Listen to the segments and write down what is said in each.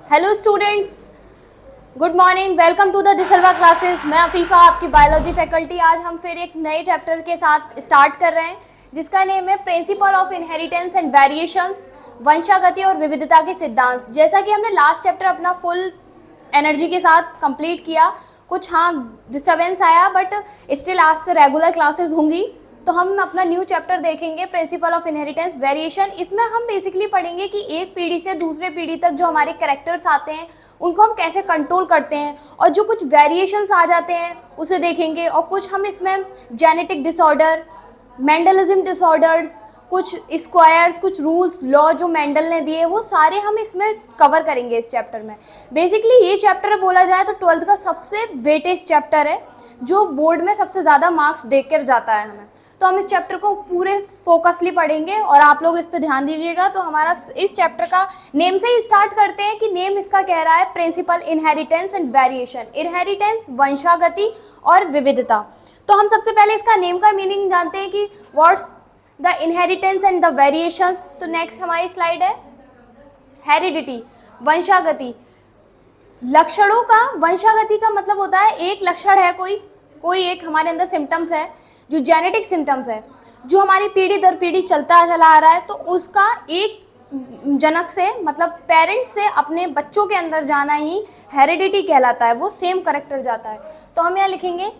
Hello students, good morning. Welcome to the डिसलवा classes. मैं अफीफ़ा, आपकी बायोलॉजी फैकल्टी। आज हम फिर एक नए चैप्टर के साथ स्टार्ट कर रहे हैं जिसका नेम है principle of inheritance and variations, वंशागति और विविधता के सिद्धांत। जैसा कि हमने लास्ट चैप्टर अपना फुल एनर्जी के साथ कंप्लीट किया, कुछ डिस्टर्बेंस आया, बट स्टिल आज से रेगुलर क्लासेस होंगी। तो हम अपना न्यू चैप्टर देखेंगे प्रिंसिपल ऑफ इनहेरिटेंस वेरिएशन। इसमें हम बेसिकली पढ़ेंगे कि एक पीढ़ी से दूसरे पीढ़ी तक जो हमारे कैरेक्टर्स आते हैं उनको हम कैसे कंट्रोल करते हैं, और जो कुछ वेरिएशंस आ जाते हैं उसे देखेंगे। और कुछ हम इसमें जेनेटिक डिसऑर्डर, मेंडलिज्म डिसऑर्डर्स, कुछ स्क्वायर्स, कुछ रूल्स, लॉ जो मेंडल ने दिए, वो सारे हम इसमें कवर करेंगे इस चैप्टर में। बेसिकली ये चैप्टर बोला जाए तो 12th का सबसे वेटेज चैप्टर है, जो बोर्ड में सबसे ज़्यादा मार्क्स देकर जाता है हमें। तो हम इस चैप्टर को पूरे फोकसली पढ़ेंगे और आप लोग इस पे ध्यान दीजिएगा। तो हमारा इस चैप्टर का नेम से ही स्टार्ट करते हैं कि नेम इसका कह रहा है principle inheritance and variation. Inheritance, वंशागति और विविधता। तो हम सबसे पहले इसका नेम का मीनिंग जानते हैं कि what's the inheritance and the variations. तो नेक्स्ट हमारी स्लाइड है हेरिडिटी, वंशागति। लक्षणों का, वंशागति का मतलब होता है एक लक्षण है, कोई एक हमारे अंदर सिम्टम्स है जो जेनेटिक सिम्टम्स है, जो हमारी पीढ़ी दर पीढ़ी चलता चला आ रहा है। तो उसका एक जनक से, मतलब पेरेंट्स से अपने बच्चों के अंदर जाना ही हेरिडिटी कहलाता है। वो सेम करेक्टर जाता है। तो हम यहाँ लिखेंगे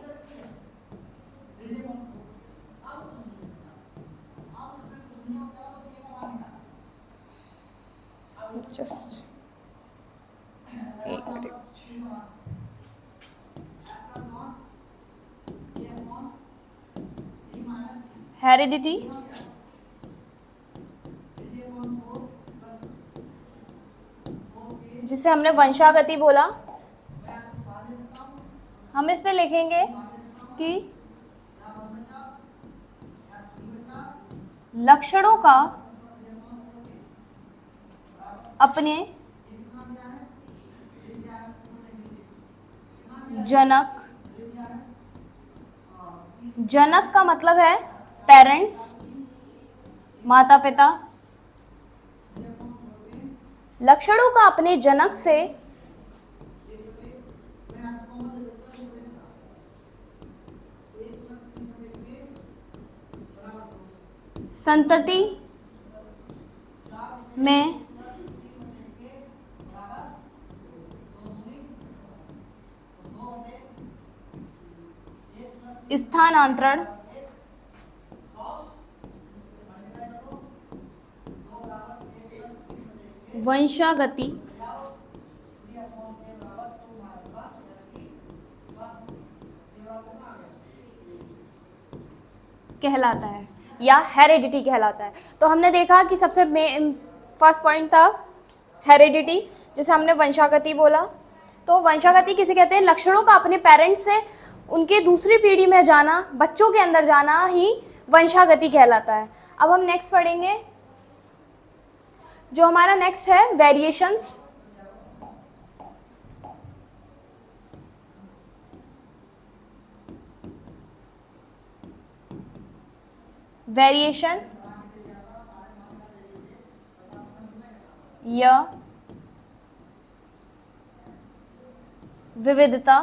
जस्ट एक मिनट, हेरिडिटी, जिसे हमने वंशागति बोला। हम इस पे लिखेंगे कि लक्षणों का अपने जनक, जनक का मतलब है पेरेंट्स, माता पिता। लक्षणों का अपने जनक से संतति में स्थानांतरण वंशागति कहलाता है या हेरिडिटी कहलाता है। तो हमने देखा कि सबसे फर्स्ट पॉइंट था हेरिडिटी, जिसे हमने वंशागति बोला। तो वंशागति किसे कहते हैं? लक्षणों का अपने पेरेंट्स से उनके दूसरी पीढ़ी में जाना, बच्चों के अंदर जाना ही वंशागति कहलाता है। अब हम नेक्स्ट पढ़ेंगे, जो हमारा नेक्स्ट है वेरिएशंस। वेरिएशन या विविधता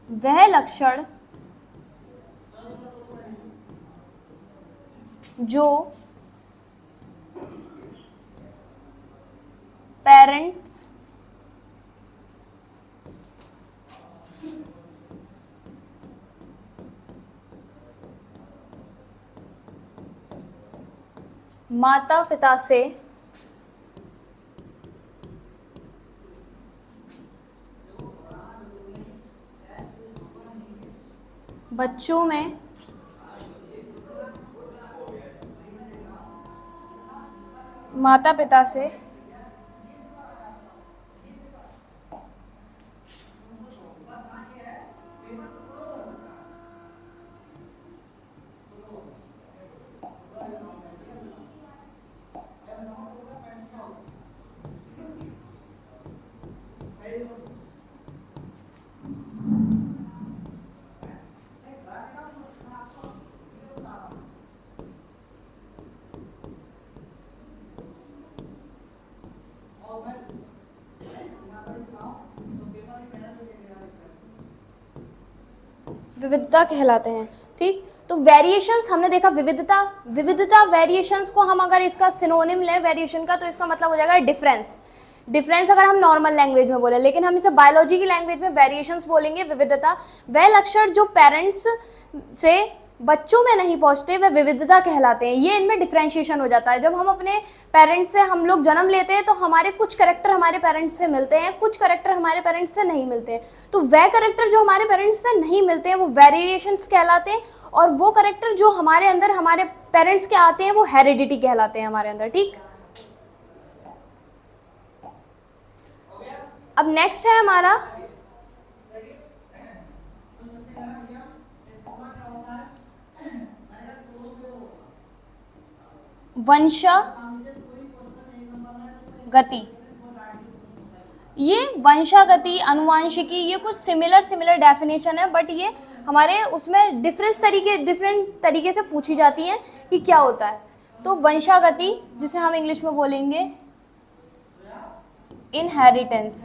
वह लक्षण जो पेरेंट्स माता पिता से बच्चों में माता पिता से विविधता कहलाते हैं। ठीक, तो वेरिएशंस हमने देखा, विविधता वेरिएशंस को हम अगर इसका सिनोनिम लें वेरिएशन का, तो इसका मतलब हो जाएगा डिफरेंस अगर हम नॉर्मल लैंग्वेज में बोले, लेकिन हम इसे बायोलॉजी की लैंग्वेज में वेरिएशंस बोलेंगे। विविधता वह लक्षण जो पेरेंट्स से बच्चों में नहीं पहुंचते, वे विविधता कहलाते हैं। ये इनमें डिफ्रेंशिएशन हो जाता है। जब हम अपने पेरेंट्स से हम लोग जन्म लेते हैं तो हमारे कुछ करेक्टर हमारे पेरेंट्स से मिलते हैं, कुछ करेक्टर हमारे पेरेंट्स से नहीं मिलते हैं। तो वह करेक्टर जो हमारे पेरेंट्स से नहीं मिलते हैं वो वेरिएशंस कहलाते हैं, और वो करेक्टर जो हमारे अंदर हमारे पेरेंट्स के आते हैं वो हेरिडिटी कहलाते हैं हमारे अंदर। ठीक, अब नेक्स्ट है हमारा वंशागति। ये वंशागति, अनुवांशिकी, ये कुछ सिमिलर डेफिनेशन है, बट ये हमारे उसमें डिफरेंट तरीके से पूछी जाती हैं कि क्या होता है। तो वंशागति, जिसे हम इंग्लिश में बोलेंगे इनहेरिटेंस।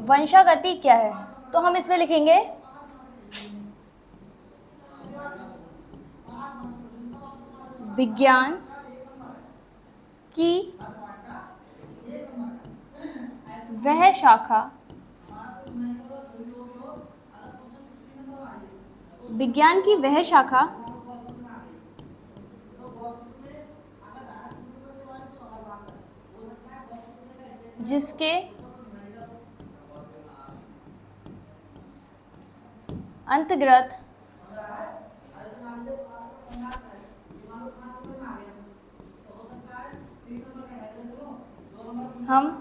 वंशागति क्या है, तो हम इसमें लिखेंगे विज्ञान की वह शाखा, विज्ञान की वह शाखा जिसके अंतर्गत हम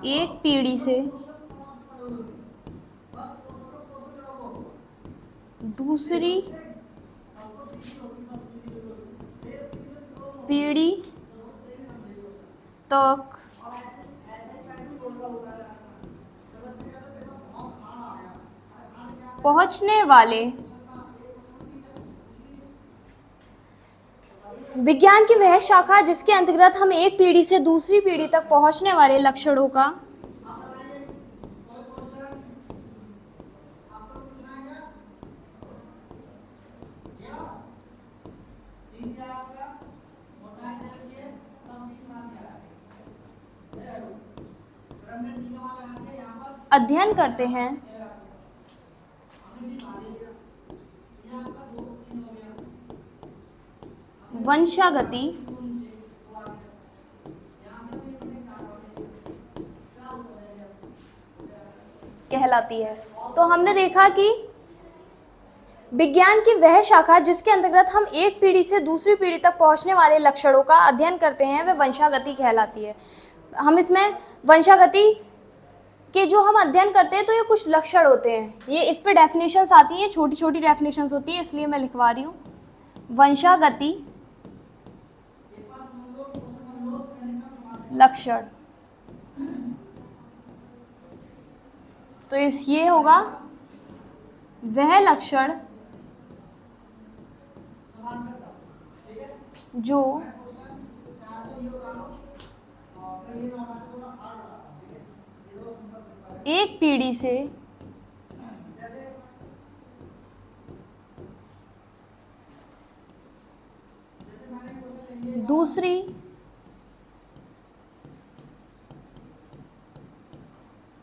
एक पीढ़ी से दूसरी पीढ़ी तक पहुंचने वाले विज्ञान की वह शाखा जिसके अंतर्गत हम एक पीढ़ी से दूसरी पीढ़ी तक पहुंचने वाले लक्षणों का अध्ययन करते हैं। वंशागति कहलाती है। तो हमने देखा कि विज्ञान की वह शाखा जिसके अंतर्गत हम एक पीढ़ी से दूसरी पीढ़ी तक पहुंचने वाले लक्षणों का अध्ययन करते हैं वह वंशागति कहलाती है। हम इसमें वंशागति के जो हम अध्ययन करते हैं तो ये कुछ लक्षण होते हैं, ये इस पर डेफिनेशंस आती हैं, छोटी छोटी डेफिनेशंस होती है, इसलिए मैं लिखवा रही हूँ वंशागति लक्षण। तो ये होगा वह लक्षण जो एक पीढ़ी से दूसरी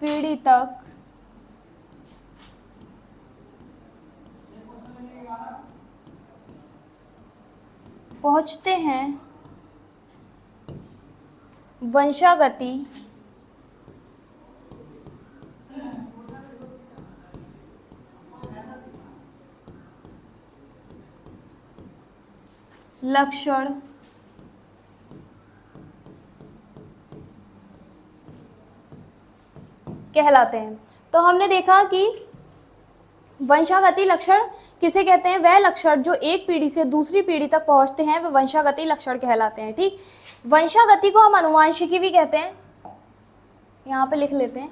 पीढ़ी तक पहुंचते हैं। वंशागति लक्षण कहलाते हैं। तो हमने देखा कि वंशागति लक्षण किसे कहते हैं, वह लक्षण जो एक पीढ़ी से दूसरी पीढ़ी तक पहुंचते हैं वह वंशागति लक्षण कहलाते हैं। ठीक, वंशागति को हम अनुवांशिकी भी कहते हैं, यहाँ पे लिख लेते हैं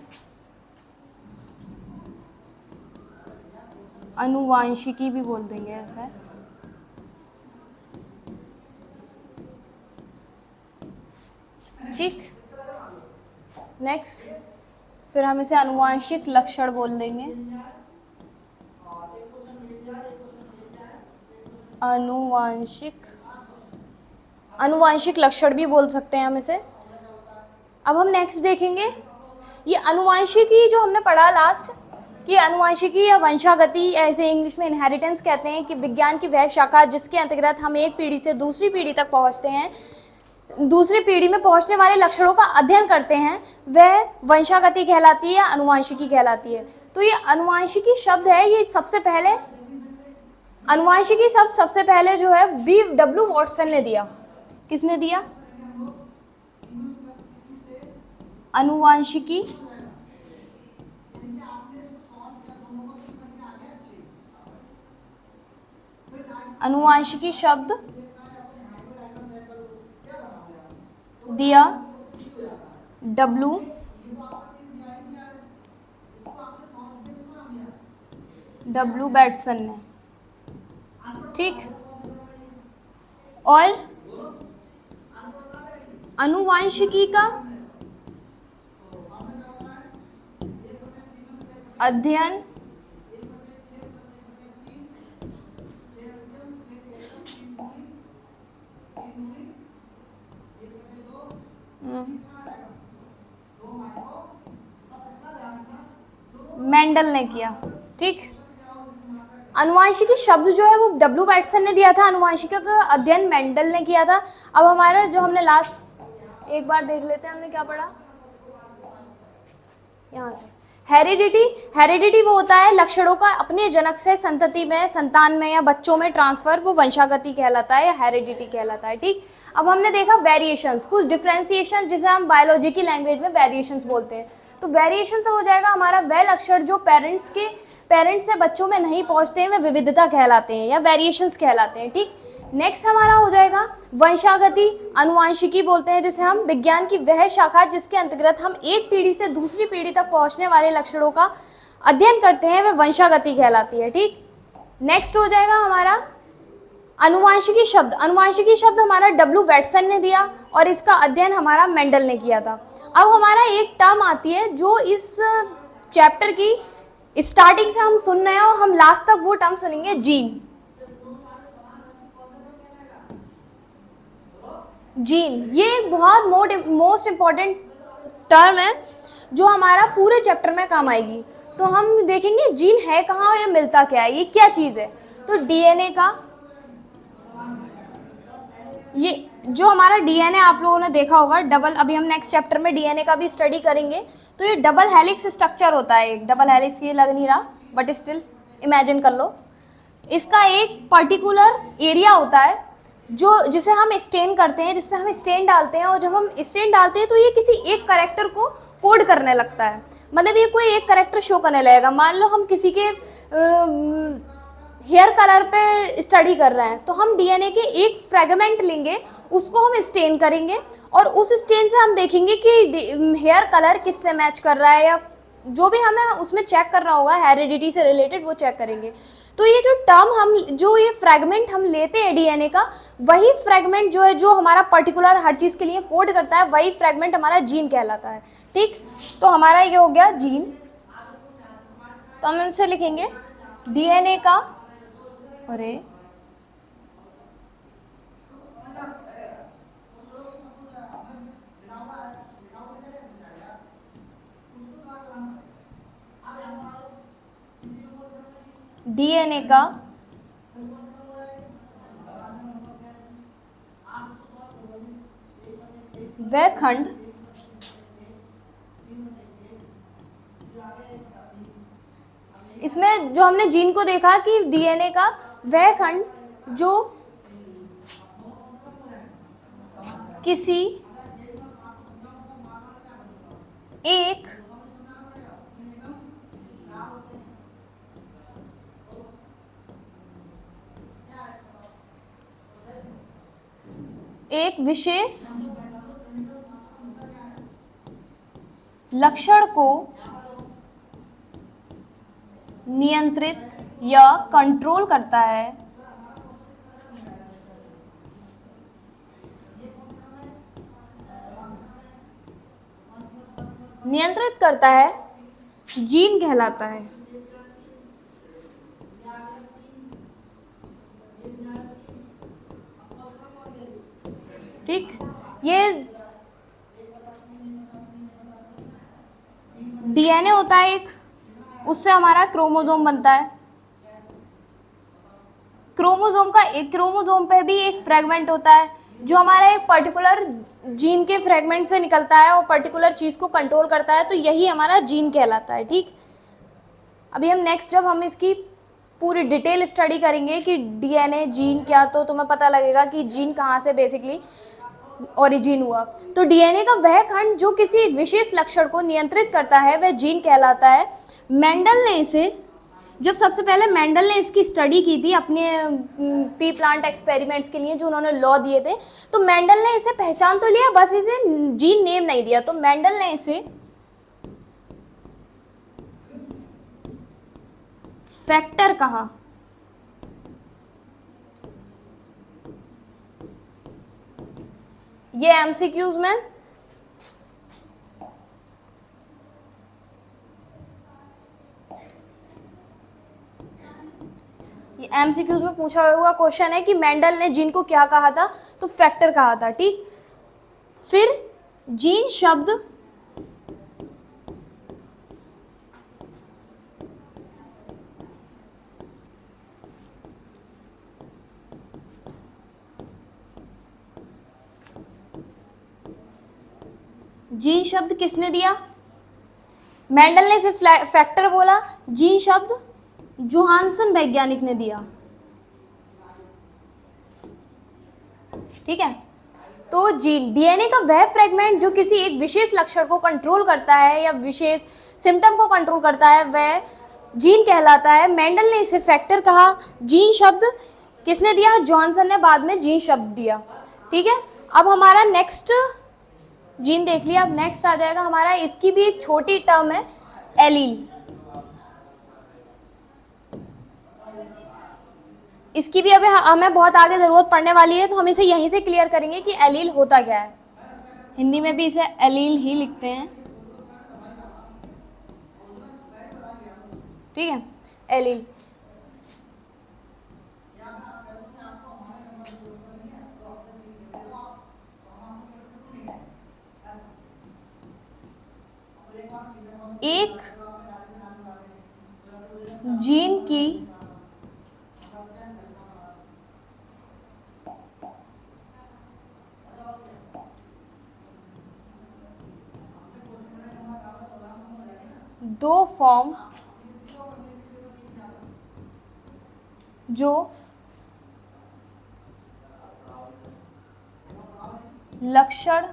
अनुवांशिकी भी बोल देंगे ऐसा। ठीक, नेक्स्ट फिर हम इसे आनुवांशिक लक्षण बोल देंगे। आनुवांशिक लक्षण भी बोल सकते हैं हम इसे। अब हम नेक्स्ट देखेंगे ये आनुवांशिकी जो हमने पढ़ा लास्ट कि आनुवांशिकी या वंशागति, ऐसे इंग्लिश में इनहेरिटेंस कहते हैं, कि विज्ञान की वह शाखा जिसके अंतर्गत हम एक पीढ़ी से दूसरी पीढ़ी तक पहुंचते हैं, दूसरी पीढ़ी में पहुंचने वाले लक्षणों का अध्ययन करते हैं, वह वंशागति कहलाती है या आनुवांशिकी कहलाती है। तो ये आनुवांशिकी शब्द है, ये सबसे पहले आनुवांशिकी शब्द सबसे पहले जो है B.W. वॉटसन ने दिया। किसने दिया? आनुवांशिकी शब्द दिया W. बैटसन ने, ठीक। और आनुवांशिकी का अध्ययन मेंडल ने किया, ठीक। आनुवांशिकी शब्द जो है वो W. बैटसन ने दिया था, आनुवांशिकी का अध्ययन मेंडल ने किया था। अब हमारा जो हमने लास्ट एक बार देख लेते हैं, हमने क्या पढ़ा यहाँ से। हेरिडिटी वो होता है लक्षणों का अपने जनक से संतति में, संतान में या बच्चों में ट्रांसफर, वो वंशागति कहलाता है या हेरिडिटी कहलाता है, ठीक। अब हमने देखा वेरिएशंस, कुछ डिफ्रेंसिएशन जिसे हम बायोलॉजी की लैंग्वेज में वेरिएशंस बोलते हैं। तो वेरिएशन से हो जाएगा हमारा वह लक्षण जो पेरेंट्स से बच्चों में नहीं पहुंचते हैं, वे विविधता कहलाते हैं या वेरिएशंस कहलाते हैं, ठीक। नेक्स्ट हमारा हो जाएगा वंशागति, आनुवांशिकी बोलते हैं जिसे हम, विज्ञान की वह शाखा जिसके अंतर्गत हम एक पीढ़ी से दूसरी पीढ़ी तक पहुंचने वाले लक्षणों का अध्ययन करते हैं, वह वंशागति कहलाती है, ठीक। नेक्स्ट हो जाएगा हमारा आनुवांशिकी शब्द हमारा W. बैटसन ने दिया और इसका अध्ययन हमारा मेंडल ने किया था। अब हमारा एक टर्म आती है जो इस चैप्टर की स्टार्टिंग से हम सुन रहे हैं और हम लास्ट तक वो टर्म सुनेंगे, जीन। ये एक बहुत मोस्ट इम्पॉर्टेंट टर्म है जो हमारा पूरे चैप्टर में काम आएगी। तो हम देखेंगे जीन है कहाँ, ये मिलता क्या है, ये क्या चीज़ है। तो डीएनए का, ये जो हमारा डीएनए आप लोगों ने देखा होगा डबल, अभी हम नेक्स्ट चैप्टर में डीएनए का भी स्टडी करेंगे। तो ये डबल हेलिक्स स्ट्रक्चर होता है, एक डबल हेलिक्स, ये लग नहीं रहा बट स्टिल इमेजिन कर लो। इसका एक पर्टिकुलर एरिया होता है जिसे हम स्टेन करते हैं, जिसपे हम स्टेन डालते हैं, और जब हम स्टेन डालते हैं तो ये किसी एक कैरेक्टर को कोड करने लगता है, मतलब ये कोई एक कैरेक्टर शो करने लगेगा। मान लो हम किसी के हेयर कलर पे स्टडी कर रहे हैं, तो हम डीएनए के एक फ्रेगमेंट लेंगे, उसको हम स्टेन करेंगे और उस स्टेन से हम देखेंगे कि हेयर कलर किससे मैच कर रहा है, या जो भी हमें उसमें चेक करना होगा हेरिडिटी से रिलेटेड, वो चेक करेंगे। तो ये जो टर्म ये फ्रेगमेंट हम लेते हैं डीएनए का, वही फ्रेगमेंट जो है, जो हमारा पर्टिकुलर हर चीज़ के लिए कोड करता है, वही फ्रेगमेंट हमारा जीन कहलाता है, ठीक। तो हमारा ये हो गया जीन। तो हम इनसे लिखेंगे डीएनए का, अरे डीएनए का वह खंड इसमें जो हमने जीन को देखा कि डीएनए का वह खंड जो किसी एक विशेष लक्षण को नियंत्रित या कंट्रोल करता है, नियंत्रित करता है जीन कहलाता है। ठीक, ये डीएनए होता है एक, उससे हमारा क्रोमोसोम बनता है। क्रोमोसोम का एक, क्रोमोसोम पे भी एक फ्रेगमेंट होता है जो हमारा एक पर्टिकुलर जीन के फ्रेगमेंट से निकलता है और पर्टिकुलर चीज़ को कंट्रोल करता है, तो यही हमारा जीन कहलाता है। ठीक, अभी हम नेक्स्ट जब हम इसकी पूरी डिटेल स्टडी करेंगे कि डीएनए जीन क्या, तो तुम्हें पता लगेगा कि जीन कहाँ से बेसिकली ओरिजिन हुआ। तो डीएनए का वह खंड जो किसी एक विशेष लक्षण को नियंत्रित करता है वह जीन कहलाता है। मेंडल ने इसे, जब सबसे पहले मेंडल ने इसकी स्टडी की थी अपने पी प्लांट एक्सपेरिमेंट्स के लिए जो उन्होंने लॉ दिए थे, तो मेंडल ने इसे पहचान तो लिया, बस इसे जीन नेम नहीं दिया। तो मेंडल ने इसे फैक्टर कहा। ये एमसीक्यूज में एमसीक्यूज में पूछा हुआ क्वेश्चन है कि मेंडल ने जीन को क्या कहा था, तो फैक्टर कहा था। ठीक, फिर जीन शब्द जीन शब्द किसने दिया? मेंडल ने इसे फैक्टर बोला। जीन शब्द जोहानसन वैज्ञानिक ने दिया। ठीक है, तो जीन, डीएनए का वह फ्रेगमेंट जो किसी एक विशेष लक्षण को कंट्रोल करता है या विशेष सिम्टम को कंट्रोल करता है वह जीन कहलाता है। मेंडल ने इसे फैक्टर कहा। जीन शब्द किसने दिया? जॉनसन ने बाद में जीन शब्द दिया। ठीक है, अब हमारा नेक्स्ट जीन देख लिया, अब नेक्स्ट आ जाएगा हमारा, इसकी भी एक छोटी टर्म है एलील। इसकी भी अभी हमें बहुत आगे ज़रूरत पड़ने वाली है, तो हम इसे यहीं से क्लियर करेंगे कि एलील होता क्या है। हिंदी में भी इसे एलील ही लिखते हैं। ठीक है, एलील। एक जीन की दो फॉर्म जो लक्षण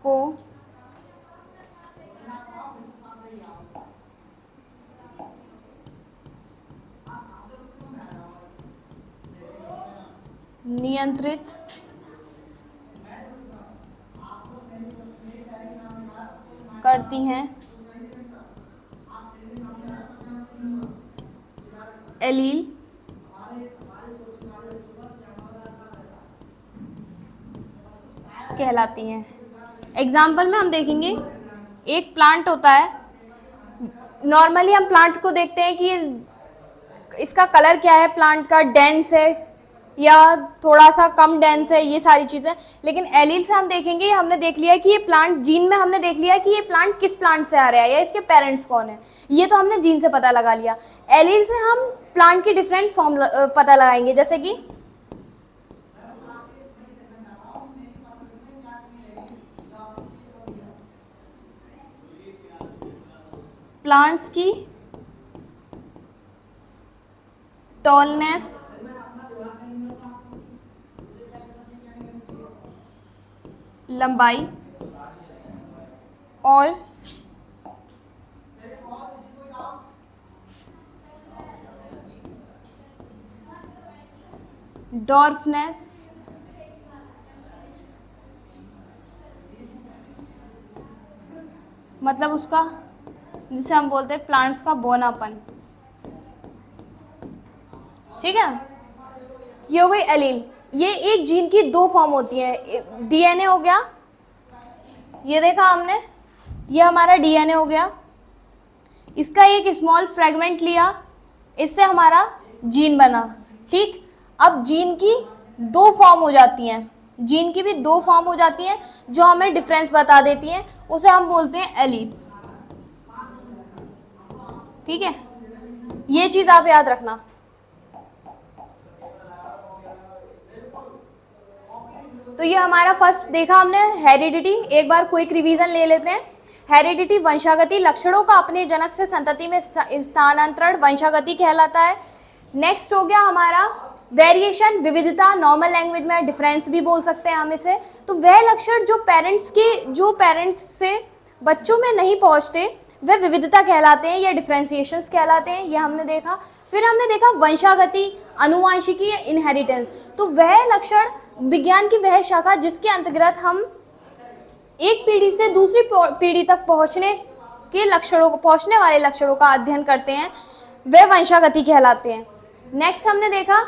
को नियंत्रित करती हैं एलील कहलाती हैं। एग्जाम्पल में हम देखेंगे, एक प्लांट होता है, नॉर्मली हम प्लांट को देखते हैं कि इसका कलर क्या है, प्लांट का डेंस है या थोड़ा सा कम डेंस है, ये सारी चीज़ें। लेकिन एलील से हम देखेंगे, हमने देख लिया कि ये प्लांट, जीन में हमने देख लिया कि ये प्लांट किस प्लांट से आ रहा है या इसके पेरेंट्स कौन है, ये तो हमने जीन से पता लगा लिया। एलील से हम प्लांट की डिफरेंट फॉर्म पता लगाएंगे, जैसे कि प्लांट्स की टॉलनेस, लंबाई और डॉर्फनेस, मतलब उसका, जिसे हम बोलते हैं प्लांट्स का बौनापन। ठीक है, ये हो गई एलील। ये एक जीन की दो फॉर्म होती है, डीएनए हो गया ये देखा हमने, ये हमारा डीएनए हो गया, इसका एक स्मॉल फ्रेगमेंट लिया, इससे हमारा जीन बना। ठीक, अब जीन की दो फॉर्म हो जाती हैं, जीन की भी दो फॉर्म हो जाती हैं जो हमें डिफरेंस बता देती हैं, उसे हम बोलते हैं एलील। ठीक है, ये चीज आप याद रखना। तो ये हमारा फर्स्ट देखा हमने हेरिडिटी। एक बार क्विक रिवीजन ले लेते हैं। हेरिडिटी वंशागति, लक्षणों का अपने जनक से संतति में स्थानांतरण वंशागति कहलाता है। नेक्स्ट हो गया हमारा वेरिएशन, विविधता, नॉर्मल लैंग्वेज में डिफरेंस भी बोल सकते हैं हम इसे। तो वह लक्षण जो पेरेंट्स से बच्चों में नहीं पहुंचते वह विविधता कहलाते हैं या डिफरेंशिएशंस कहलाते हैं, ये हमने देखा। फिर हमने देखा वंशागति, अनुवांशिकी या इनहेरिटेंस। तो वह लक्षण, विज्ञान की वह शाखा जिसके अंतर्गत हम एक पीढ़ी से दूसरी पीढ़ी तक पहुंचने वाले लक्षणों का अध्ययन करते हैं, वे वंशागति कहलाते हैं। नेक्स्ट हमने देखा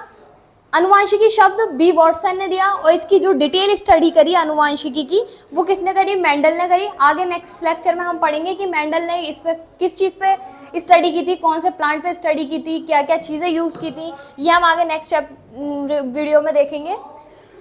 अनुवांशिकी, शब्द बी वॉटसन ने दिया, और इसकी जो डिटेल स्टडी करी अनुवांशिकी की वो किसने करी, मेंडल ने करी। आगे नेक्स्ट लेक्चर में हम पढ़ेंगे कि मेंडल ने इस पे किस चीज़ पे स्टडी की थी, कौन से प्लांट पे स्टडी की थी, क्या क्या चीज़ें यूज़ की थी, ये हम आगे नेक्स्ट वीडियो में देखेंगे।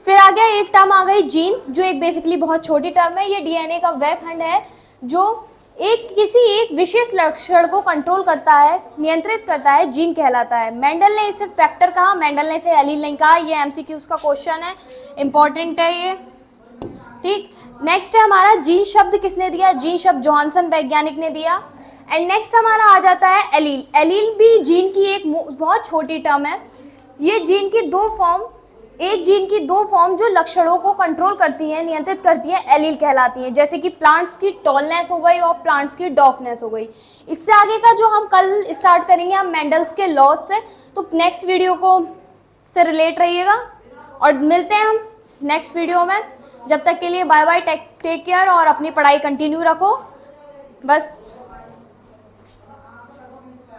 फिर आ गया एक टर्म आ गई जीन, जो एक बेसिकली बहुत छोटी टर्म है। ये डीएनए का वह खंड है जो किसी एक विशेष लक्षण को कंट्रोल करता है, नियंत्रित करता है, जीन कहलाता है। मेंडल ने इसे फैक्टर कहा, मेंडल ने इसे एलील नहीं कहा। ये एमसीक्यूज का क्वेश्चन है, इंपॉर्टेंट है ये। ठीक, नेक्स्ट है हमारा जीन शब्द किसने दिया, जीन शब्द जोहानसन वैज्ञानिक ने दिया। एंड नेक्स्ट हमारा आ जाता है एलील। एलील भी जीन की एक बहुत छोटी टर्म है। ये जीन की दो फॉर्म, एक जीन की दो फॉर्म जो लक्षणों को कंट्रोल करती हैं, नियंत्रित करती हैं, एलील कहलाती हैं। जैसे कि प्लांट्स की टॉलनेस हो गई और प्लांट्स की डॉफनेस हो गई। इससे आगे का जो हम कल स्टार्ट करेंगे हम मेंडल्स के लॉज से, तो नेक्स्ट वीडियो को से रिलेट रहिएगा और मिलते हैं हम नेक्स्ट वीडियो में। जब तक के लिए बाय बाय, टेक केयर और अपनी पढ़ाई कंटिन्यू रखो। बस